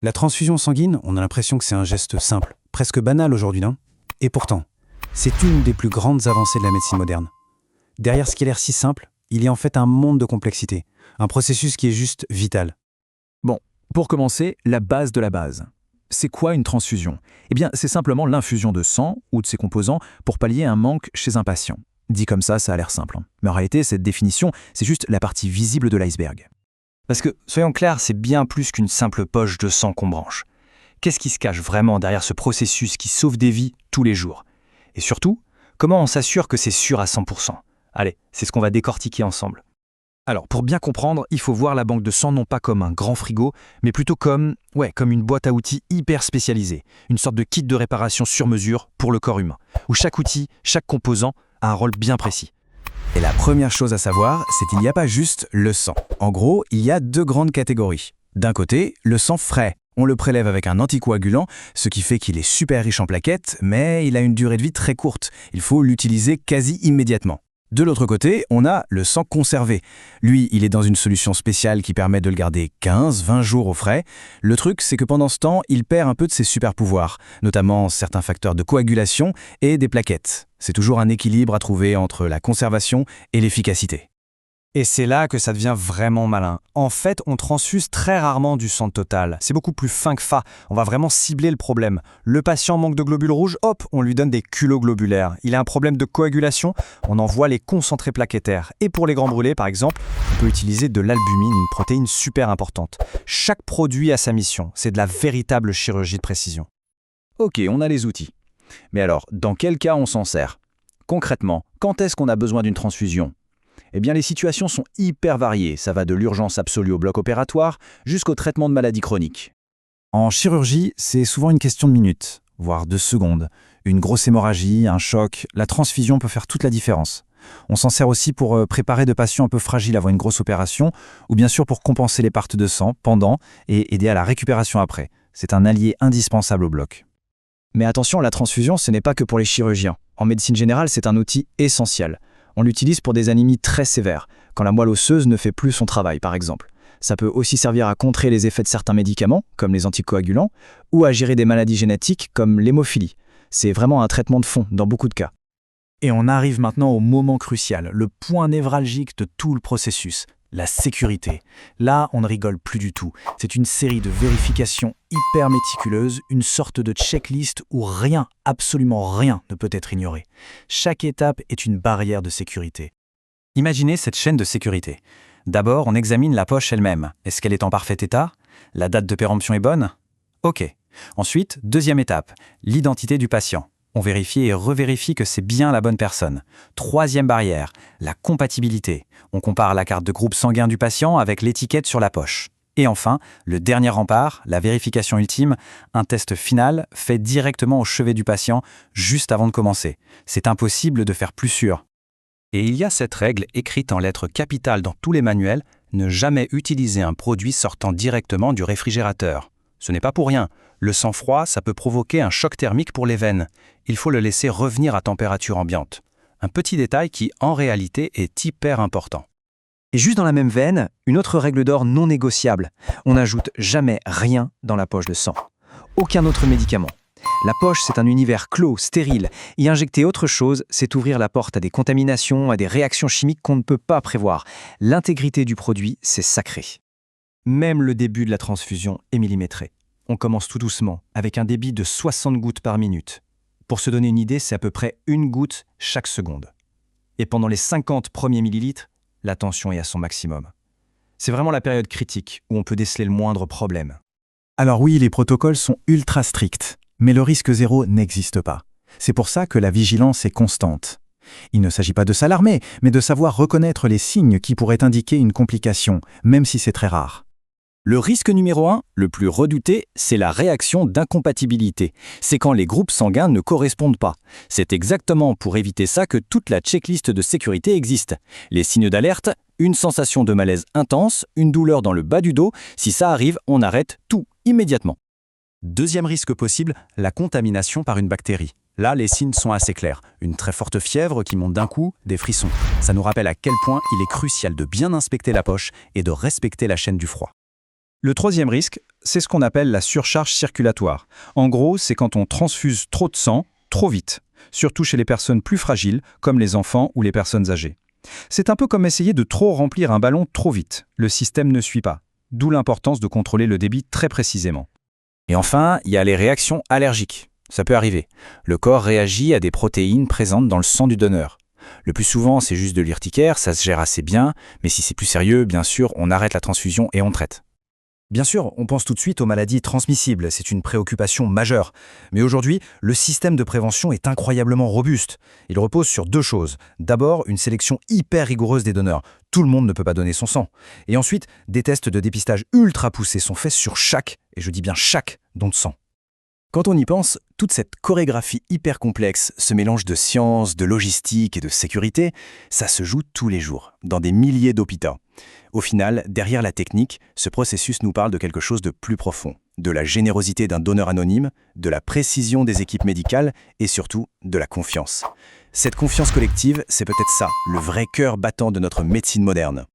La transfusion sanguine, on a l'impression que c'est un geste simple, presque banal aujourd'hui, non? Et pourtant, c'est une des plus grandes avancées de la médecine moderne. Derrière ce qui a l'air si simple, il y a en fait un monde de complexité, un processus qui est juste vital. Bon, pour commencer, la base de la base. C'est quoi une transfusion? Eh bien, c'est simplement l'infusion de sang ou de ses composants pour pallier un manque chez un patient. Dit comme ça a l'air simple, hein. Mais en réalité, cette définition, c'est juste la partie visible de l'iceberg. Parce que, soyons clairs, c'est bien plus qu'une simple poche de sang qu'on branche. Qu'est-ce qui se cache vraiment derrière ce processus qui sauve des vies tous les jours? Et surtout, comment on s'assure que c'est sûr à 100%? Allez, c'est ce qu'on va décortiquer ensemble. Alors, pour bien comprendre, il faut voir la banque de sang non pas comme un grand frigo, mais plutôt comme une boîte à outils hyper spécialisée, une sorte de kit de réparation sur mesure pour le corps humain, où chaque outil, chaque composant a un rôle bien précis. Et la première chose à savoir, c'est qu'il n'y a pas juste le sang. En gros, il y a deux grandes catégories. D'un côté, le sang frais. On le prélève avec un anticoagulant, ce qui fait qu'il est super riche en plaquettes, mais il a une durée de vie très courte. Il faut l'utiliser quasi immédiatement. De l'autre côté, on a le sang conservé. Lui, il est dans une solution spéciale qui permet de le garder 15-20 jours au frais. Le truc, c'est que pendant ce temps, il perd un peu de ses super pouvoirs, notamment certains facteurs de coagulation et des plaquettes. C'est toujours un équilibre à trouver entre la conservation et l'efficacité. Et c'est là que ça devient vraiment malin. En fait, on transfuse très rarement du sang total. C'est beaucoup plus fin que fa. On va vraiment cibler le problème. Le patient manque de globules rouges, hop, on lui donne des culots globulaires. Il a un problème de coagulation, on envoie les concentrés plaquettaires. Et pour les grands brûlés, par exemple, on peut utiliser de l'albumine, une protéine super importante. Chaque produit a sa mission. C'est de la véritable chirurgie de précision. Ok, on a les outils. Mais alors, dans quel cas on s'en sert? Concrètement, quand est-ce qu'on a besoin d'une transfusion? Eh bien, les situations sont hyper variées. Ça va de l'urgence absolue au bloc opératoire jusqu'au traitement de maladies chroniques. En chirurgie, c'est souvent une question de minutes, voire de secondes. Une grosse hémorragie, un choc, la transfusion peut faire toute la différence. On s'en sert aussi pour préparer de patients un peu fragiles avant une grosse opération, ou bien sûr pour compenser les pertes de sang pendant et aider à la récupération après. C'est un allié indispensable au bloc. Mais attention, la transfusion, ce n'est pas que pour les chirurgiens. En médecine générale, c'est un outil essentiel. On l'utilise pour des anémies très sévères, quand la moelle osseuse ne fait plus son travail, par exemple. Ça peut aussi servir à contrer les effets de certains médicaments, comme les anticoagulants, ou à gérer des maladies génétiques, comme l'hémophilie. C'est vraiment un traitement de fond dans beaucoup de cas. Et on arrive maintenant au moment crucial, le point névralgique de tout le processus, la sécurité. Là, on ne rigole plus du tout. C'est une série de vérifications hyper méticuleuses, une sorte de checklist où rien, absolument rien ne peut être ignoré. Chaque étape est une barrière de sécurité. Imaginez cette chaîne de sécurité. D'abord, on examine la poche elle-même. Est-ce qu'elle est en parfait état? La date de péremption est bonne? Ok. Ensuite, deuxième étape, l'identité du patient. On vérifie et revérifie que c'est bien la bonne personne. Troisième barrière, la compatibilité. On compare la carte de groupe sanguin du patient avec l'étiquette sur la poche. Et enfin, le dernier rempart, la vérification ultime, un test final fait directement au chevet du patient juste avant de commencer. C'est impossible de faire plus sûr. Et il y a cette règle écrite en lettres capitales dans tous les manuels, ne jamais utiliser un produit sortant directement du réfrigérateur. Ce n'est pas pour rien. Le sang froid, ça peut provoquer un choc thermique pour les veines. Il faut le laisser revenir à température ambiante. Un petit détail qui, en réalité, est hyper important. Et juste dans la même veine, une autre règle d'or non négociable. On n'ajoute jamais rien dans la poche de sang. Aucun autre médicament. La poche, c'est un univers clos, stérile. Y injecter autre chose, c'est ouvrir la porte à des contaminations, à des réactions chimiques qu'on ne peut pas prévoir. L'intégrité du produit, c'est sacré. Même le début de la transfusion est millimétré. On commence tout doucement, avec un débit de 60 gouttes par minute. Pour se donner une idée, c'est à peu près une goutte chaque seconde. Et pendant les 50 premiers millilitres, la tension est à son maximum. C'est vraiment la période critique où on peut déceler le moindre problème. Alors oui, les protocoles sont ultra stricts, mais le risque zéro n'existe pas. C'est pour ça que la vigilance est constante. Il ne s'agit pas de s'alarmer, mais de savoir reconnaître les signes qui pourraient indiquer une complication, même si c'est très rare. Le risque numéro 1, le plus redouté, c'est la réaction d'incompatibilité. C'est quand les groupes sanguins ne correspondent pas. C'est exactement pour éviter ça que toute la checklist de sécurité existe. Les signes d'alerte, une sensation de malaise intense, une douleur dans le bas du dos, si ça arrive, on arrête tout immédiatement. Deuxième risque possible, la contamination par une bactérie. Là, les signes sont assez clairs. Une très forte fièvre qui monte d'un coup, des frissons. Ça nous rappelle à quel point il est crucial de bien inspecter la poche et de respecter la chaîne du froid. Le troisième risque, c'est ce qu'on appelle la surcharge circulatoire. En gros, c'est quand on transfuse trop de sang, trop vite, surtout chez les personnes plus fragiles, comme les enfants ou les personnes âgées. C'est un peu comme essayer de trop remplir un ballon trop vite. Le système ne suit pas. D'où l'importance de contrôler le débit très précisément. Et enfin, il y a les réactions allergiques. Ça peut arriver. Le corps réagit à des protéines présentes dans le sang du donneur. Le plus souvent, c'est juste de l'urticaire, ça se gère assez bien, mais si c'est plus sérieux, bien sûr, on arrête la transfusion et on traite. Bien sûr, on pense tout de suite aux maladies transmissibles, c'est une préoccupation majeure. Mais aujourd'hui, le système de prévention est incroyablement robuste. Il repose sur deux choses. D'abord, une sélection hyper rigoureuse des donneurs. Tout le monde ne peut pas donner son sang. Et ensuite, des tests de dépistage ultra poussés sont faits sur chaque, et je dis bien chaque, don de sang. Quand on y pense, toute cette chorégraphie hyper complexe, ce mélange de science, de logistique et de sécurité, ça se joue tous les jours, dans des milliers d'hôpitaux. Au final, derrière la technique, ce processus nous parle de quelque chose de plus profond, de la générosité d'un donneur anonyme, de la précision des équipes médicales et surtout de la confiance. Cette confiance collective, c'est peut-être ça, le vrai cœur battant de notre médecine moderne.